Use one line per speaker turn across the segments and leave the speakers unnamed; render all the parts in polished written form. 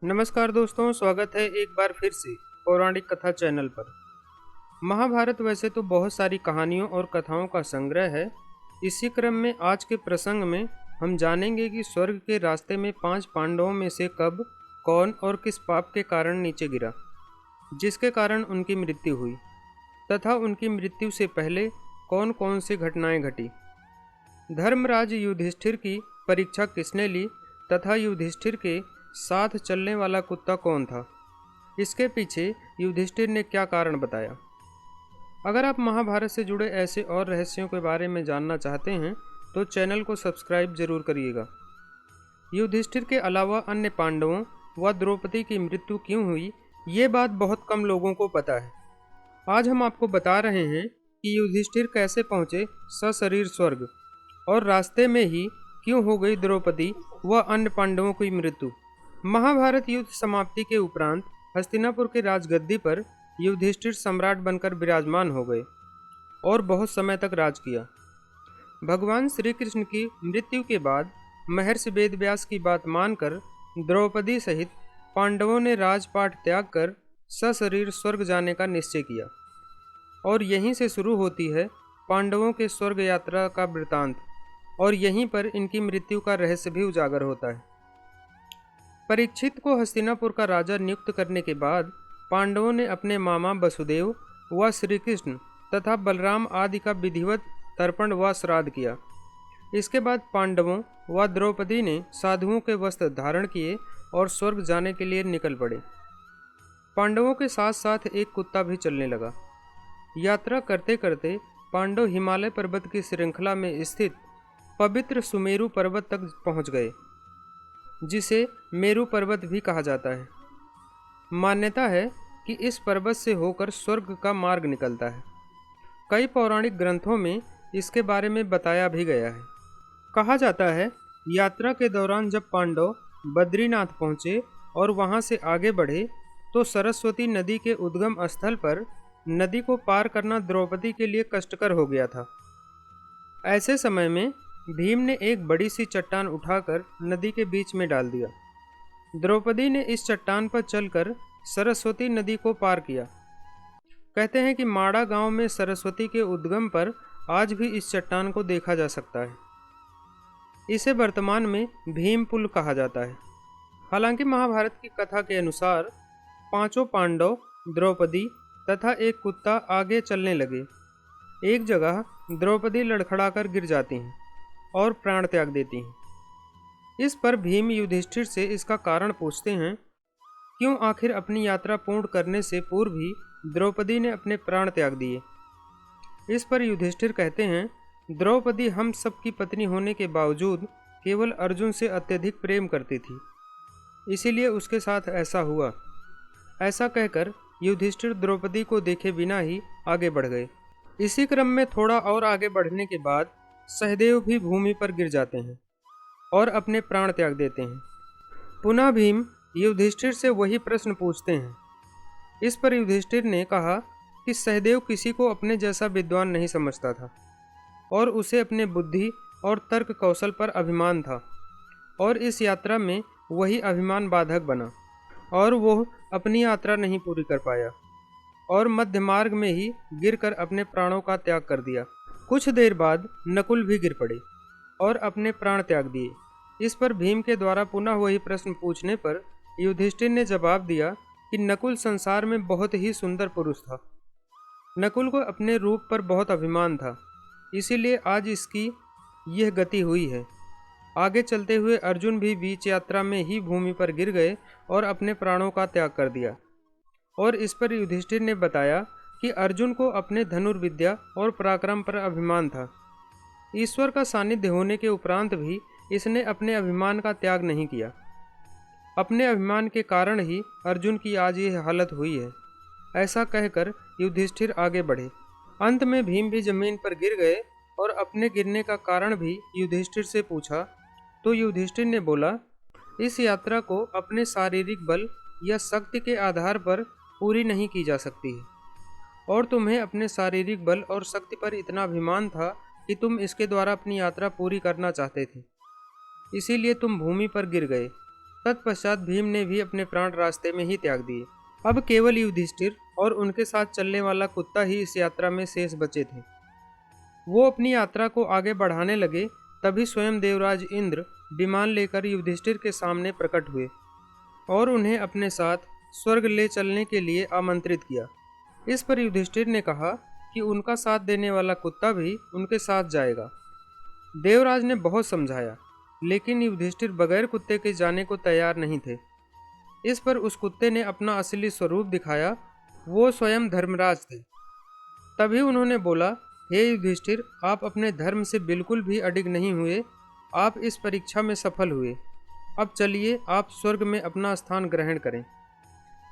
नमस्कार दोस्तों, स्वागत है एक बार फिर से पौराणिक कथा चैनल पर। महाभारत वैसे तो बहुत सारी कहानियों और कथाओं का संग्रह है। इसी क्रम में आज के प्रसंग में हम जानेंगे कि स्वर्ग के रास्ते में 5 पांडवों में से कब, कौन और किस पाप के कारण नीचे गिरा, जिसके कारण उनकी मृत्यु हुई, तथा उनकी मृत्यु से पहले कौन कौन सी घटनाएं घटी। धर्मराज युधिष्ठिर की परीक्षा किसने ली तथा युधिष्ठिर के साथ चलने वाला कुत्ता कौन था, इसके पीछे युधिष्ठिर ने क्या कारण बताया। अगर आप महाभारत से जुड़े ऐसे और रहस्यों के बारे में जानना चाहते हैं तो चैनल को सब्सक्राइब जरूर करिएगा। युधिष्ठिर के अलावा अन्य पांडवों व द्रौपदी की मृत्यु क्यों हुई, ये बात बहुत कम लोगों को पता है। आज हम आपको बता रहे हैं कि युधिष्ठिर कैसे पहुंचे सशरीर स्वर्ग और रास्ते में ही क्यों हो गई द्रौपदी व अन्य पांडवों की मृत्यु। महाभारत युद्ध समाप्ति के उपरांत हस्तिनापुर के राजगद्दी पर युधिष्ठिर सम्राट बनकर विराजमान हो गए और बहुत समय तक राज किया। भगवान श्री कृष्ण की मृत्यु के बाद महर्षि वेदव्यास की बात मानकर द्रौपदी सहित पांडवों ने राजपाट त्याग कर सशरीर स्वर्ग जाने का निश्चय किया और यहीं से शुरू होती है पांडवों के स्वर्ग यात्रा का वृतांत, और यहीं पर इनकी मृत्यु का रहस्य भी उजागर होता है। परीक्षित को हस्तिनापुर का राजा नियुक्त करने के बाद पांडवों ने अपने मामा वसुदेव व श्री कृष्ण तथा बलराम आदि का विधिवत तर्पण व श्राद्ध किया। इसके बाद पांडवों व द्रौपदी ने साधुओं के वस्त्र धारण किए और स्वर्ग जाने के लिए निकल पड़े। पांडवों के साथ साथ एक कुत्ता भी चलने लगा। यात्रा करते करते पांडव हिमालय पर्वत की श्रृंखला में स्थित पवित्र सुमेरु पर्वत तक पहुंच गए, जिसे मेरु पर्वत भी कहा जाता है। मान्यता है कि इस पर्वत से होकर स्वर्ग का मार्ग निकलता है। कई पौराणिक ग्रंथों में इसके बारे में बताया भी गया है। कहा जाता है यात्रा के दौरान जब पांडव बद्रीनाथ पहुँचे और वहाँ से आगे बढ़े तो सरस्वती नदी के उद्गम स्थल पर नदी को पार करना द्रौपदी के लिए कष्टकर हो गया था। ऐसे समय में भीम ने एक बड़ी सी चट्टान उठाकर नदी के बीच में डाल दिया। द्रौपदी ने इस चट्टान पर चलकर सरस्वती नदी को पार किया। कहते हैं कि माड़ा गांव में सरस्वती के उद्गम पर आज भी इस चट्टान को देखा जा सकता है। इसे वर्तमान में भीम पुल कहा जाता है। हालांकि महाभारत की कथा के अनुसार पांचों पांडव, द्रौपदी तथा एक कुत्ता आगे चलने लगे। एक जगह द्रौपदी लड़खड़ाकर गिर जाती हैं और प्राण त्याग देती हैं। इस पर भीम युधिष्ठिर से इसका कारण पूछते हैं, क्यों आखिर अपनी यात्रा पूर्ण करने से पूर्व ही द्रौपदी ने अपने प्राण त्याग दिए। इस पर युधिष्ठिर कहते हैं, द्रौपदी हम सब की पत्नी होने के बावजूद केवल अर्जुन से अत्यधिक प्रेम करती थी, इसीलिए उसके साथ ऐसा हुआ। ऐसा कहकर युधिष्ठिर द्रौपदी को देखे बिना ही आगे बढ़ गए। इसी क्रम में थोड़ा और आगे बढ़ने के बाद सहदेव भी भूमि पर गिर जाते हैं और अपने प्राण त्याग देते हैं। पुनः भीम युधिष्ठिर से वही प्रश्न पूछते हैं। इस पर युधिष्ठिर ने कहा कि सहदेव किसी को अपने जैसा विद्वान नहीं समझता था और उसे अपने बुद्धि और तर्क कौशल पर अभिमान था, और इस यात्रा में वही अभिमान बाधक बना और वो अपनी यात्रा नहीं पूरी कर पाया और मध्य मार्ग में ही गिरकर अपने प्राणों का त्याग कर दिया। कुछ देर बाद नकुल भी गिर पड़े और अपने प्राण त्याग दिए। इस पर भीम के द्वारा पुनः वही प्रश्न पूछने पर युधिष्ठिर ने जवाब दिया कि नकुल संसार में बहुत ही सुंदर पुरुष था। नकुल को अपने रूप पर बहुत अभिमान था, इसीलिए आज इसकी यह गति हुई है। आगे चलते हुए अर्जुन भी बीच यात्रा में ही भूमि पर गिर गए और अपने प्राणों का त्याग कर दिया। और इस पर युधिष्ठिर ने बताया कि अर्जुन को अपने धनुर्विद्या और पराक्रम पर अभिमान था। ईश्वर का सानिध्य होने के उपरांत भी इसने अपने अभिमान का त्याग नहीं किया। अपने अभिमान के कारण ही अर्जुन की आज यह हालत हुई है। ऐसा कहकर युधिष्ठिर आगे बढ़े। अंत में भीम भी जमीन पर गिर गए और अपने गिरने का कारण भी युधिष्ठिर से पूछा तो युधिष्ठिर ने बोला, इस यात्रा को अपने शारीरिक बल या शक्ति के आधार पर पूरी नहीं की जा सकती है, और तुम्हें अपने शारीरिक बल और शक्ति पर इतना अभिमान था कि तुम इसके द्वारा अपनी यात्रा पूरी करना चाहते थे, इसीलिए तुम भूमि पर गिर गए। तत्पश्चात भीम ने भी अपने प्राण रास्ते में ही त्याग दिए। अब केवल युधिष्ठिर और उनके साथ चलने वाला कुत्ता ही इस यात्रा में शेष बचे थे। वो अपनी यात्रा को आगे बढ़ाने लगे, तभी स्वयं देवराज इंद्र विमान लेकर युधिष्ठिर के सामने प्रकट हुए और उन्हें अपने साथ स्वर्ग ले चलने के लिए आमंत्रित किया। इस पर युधिष्ठिर ने कहा कि उनका साथ देने वाला कुत्ता भी उनके साथ जाएगा। देवराज ने बहुत समझाया, लेकिन युधिष्ठिर बगैर कुत्ते के जाने को तैयार नहीं थे। इस पर उस कुत्ते ने अपना असली स्वरूप दिखाया। वो स्वयं धर्मराज थे। तभी उन्होंने बोला, हे युधिष्ठिर, आप अपने धर्म से बिल्कुल भी अडिग नहीं हुए। आप इस परीक्षा में सफल हुए। अब चलिए, आप स्वर्ग में अपना स्थान ग्रहण करें।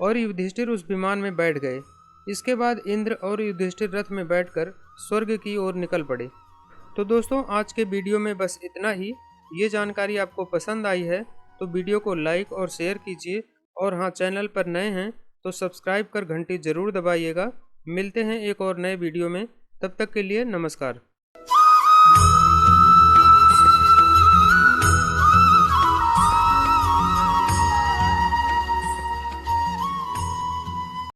और युधिष्ठिर उस विमान में बैठ गए। इसके बाद इंद्र और युधिष्ठिर रथ में बैठकर स्वर्ग की ओर निकल पड़े। तो दोस्तों, आज के वीडियो में बस इतना ही। ये जानकारी आपको पसंद आई है तो वीडियो को लाइक और शेयर कीजिए, और हाँ, चैनल पर नए हैं तो सब्सक्राइब कर घंटी ज़रूर दबाइएगा। मिलते हैं एक और नए वीडियो में, तब तक के लिए नमस्कार।